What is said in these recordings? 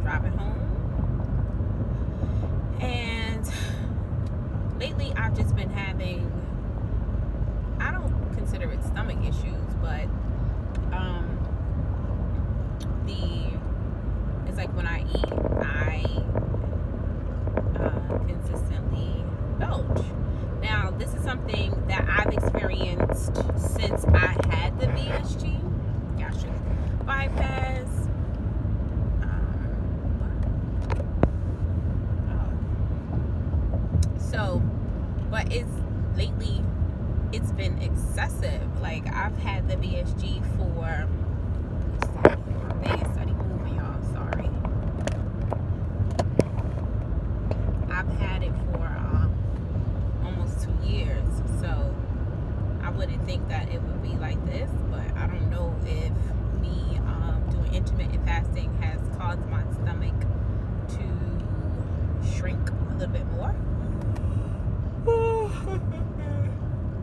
driving home. And lately I've just been having, I don't consider it stomach issues, but it's like when I eat, I consistently belch. Now, this is something that I've experienced since I had the VSG, gastric bypass. But it's been excessive. Like, I've had the VSG for, my thing is steady moving, y'all, sorry. I've had it for almost 2 years, so I wouldn't think that it would be like this, but I don't know if me doing intermittent fasting has caused my stomach to shrink a little bit more.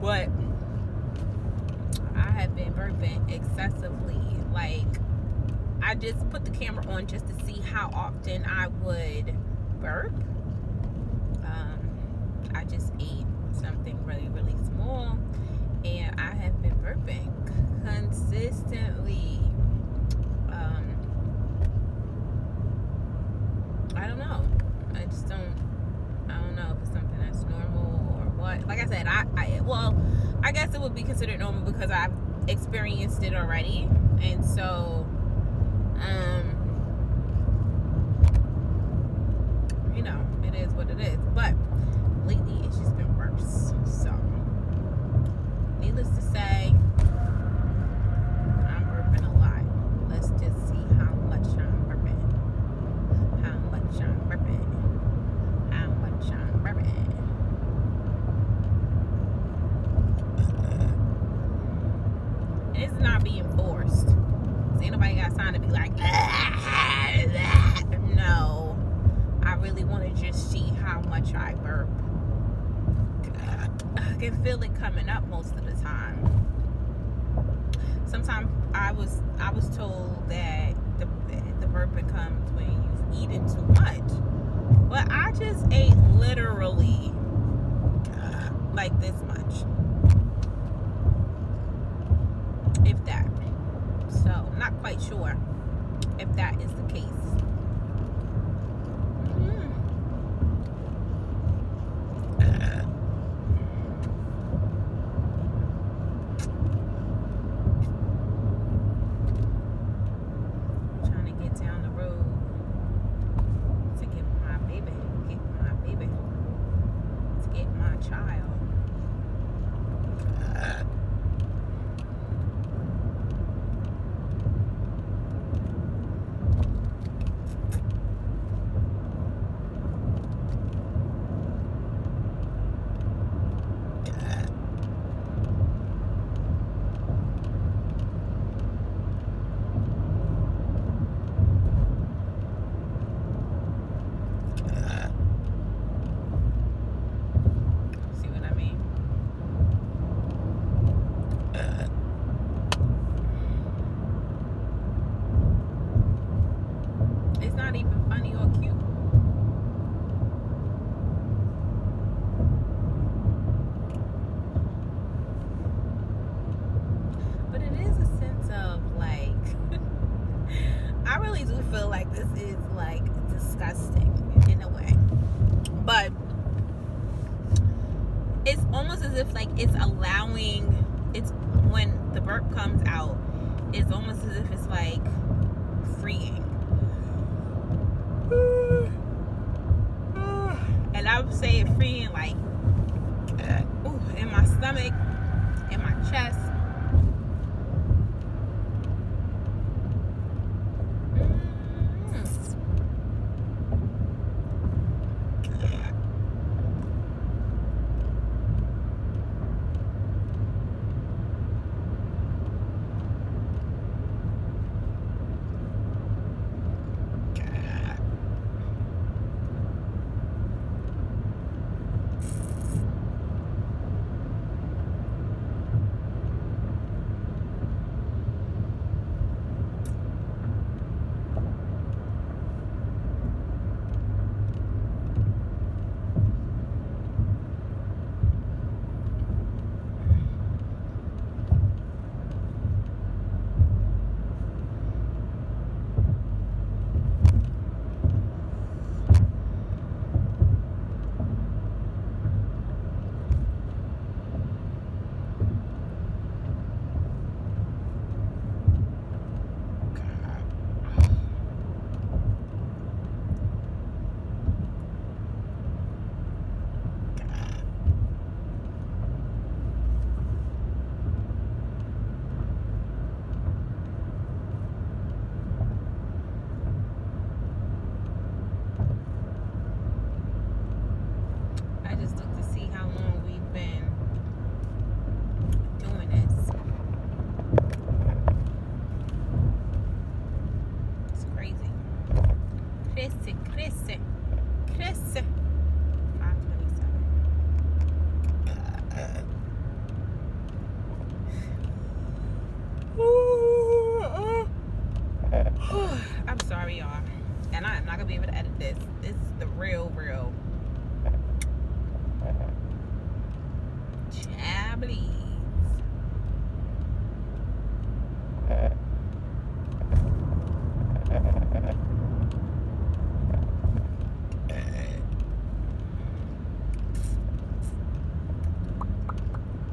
But I have been burping excessively. Like, I just put the camera on just to see how often I would burp. I just ate something really, really small, and I have been burping consistently. I don't know. I don't know if it's something that's normal or what. Like I said, I guess it would be considered normal because I've experienced it already, and so it is what it is. But lately it's just been worse. So needless to say, I'm burping a lot. Let's just see how much I'm burping. How much I'm burping. How much I'm burping. And it's not being forced. So ain't nobody got time to be like, no. I really want to just see how much I burp. I can feel it coming up most of the time. Sometimes I was told that the burping comes when you've eaten too much, but I just ate literally like this much, if that. So I'm not quite sure if that is the case. When the burp comes out, it's almost as if it's like freeing. And I would say it freeing like in my stomach, in my chest. Chris. 5:27. I'm sorry, y'all. And I am not going to be able to edit this. This is the real. Chablis.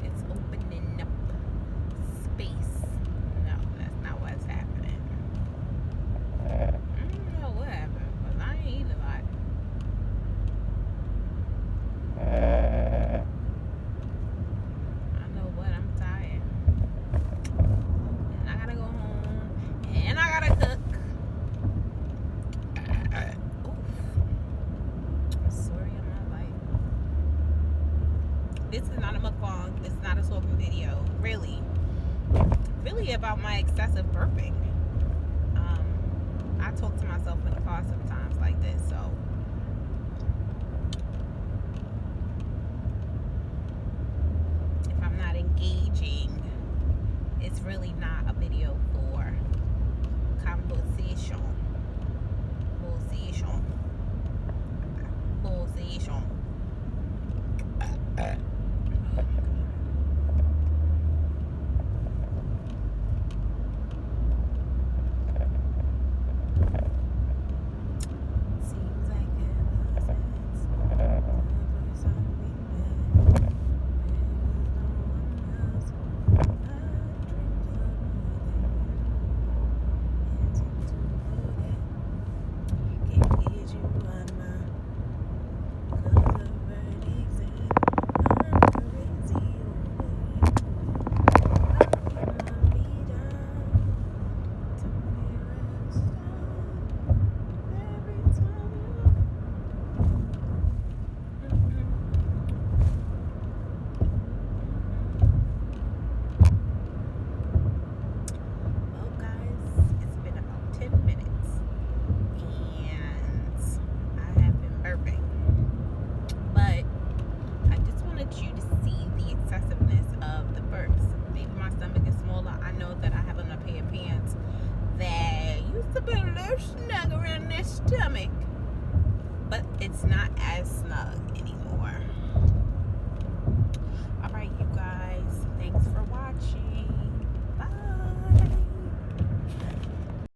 It's opening up space. No, that's not what's happening. I don't know what happened, but I ain't eating a lot. I know what, I'm tired. And I gotta go home. And I gotta cook. Story of my life. This is not a mukbang. This is not a talking video. Really about my excessive burping. I talk to myself in the car sometimes like this, so if I'm not engaging, it's really not a video for conversation. Seems like ever since the first time we met, there was no one else I dreamed of more than you, and seem to forget. Can't get you on my cause of verdicts, and I'm crazy over you. How can I be down? Tell me where to start. Every time you Well, guys, it's been about 10 minutes, and I have been burping. But I just wanted you to see the excessiveness of the burps. Maybe my stomach is smaller. I know that I have on a pair of pants that used to be a little snug around their stomach, but it's not as snug anymore. All right, you guys, thanks for watching.